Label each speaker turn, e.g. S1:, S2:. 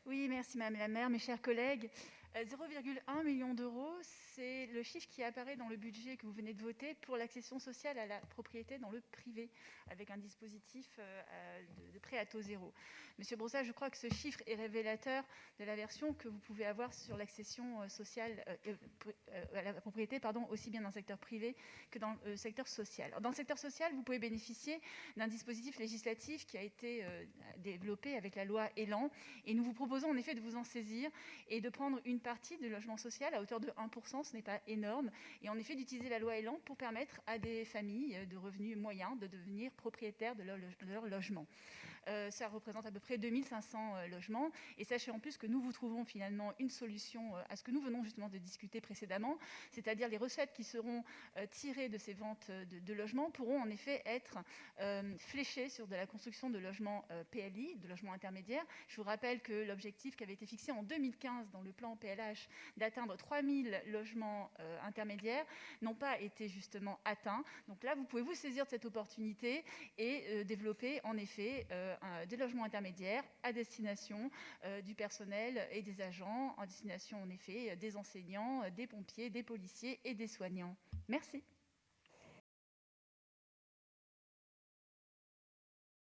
S1: Oui, merci Madame la maire, mes chers collègues. 0,1 million d'euros, c'est le chiffre qui apparaît dans le budget que vous venez de voter pour l'accession sociale à la propriété dans le privé, avec un dispositif de prêt à taux zéro. Monsieur Brossat, je crois que ce chiffre est révélateur de la version que vous pouvez avoir sur l'accession sociale à la propriété, aussi bien dans le secteur privé que dans le secteur social. Alors, dans le secteur social, vous pouvez bénéficier d'un dispositif législatif qui a été développé avec la loi ÉLAN, et nous vous proposons en effet de vous en saisir et de prendre une partie du logement social à hauteur de 1%, ce n'est pas énorme, et en effet d'utiliser la loi ÉLAN pour permettre à des familles de revenus moyens de devenir propriétaires de leur logement. Ça représente à peu près 2500 logements, et sachez en plus que nous vous trouvons finalement une solution à ce que nous venons justement de discuter précédemment, c'est-à-dire les recettes qui seront tirées de ces ventes de logements pourront en effet être fléchées sur de la construction de logements PLI, de logements intermédiaires. Je vous rappelle que l'objectif qui avait été fixé en 2015 dans le plan PLH d'atteindre 3000 logements intermédiaires n'ont pas été justement atteints. Donc là, vous pouvez vous saisir de cette opportunité et développer en effet des logements intermédiaires à destination du personnel et des agents, en destination en effet des enseignants, des pompiers, des policiers et des soignants. Merci.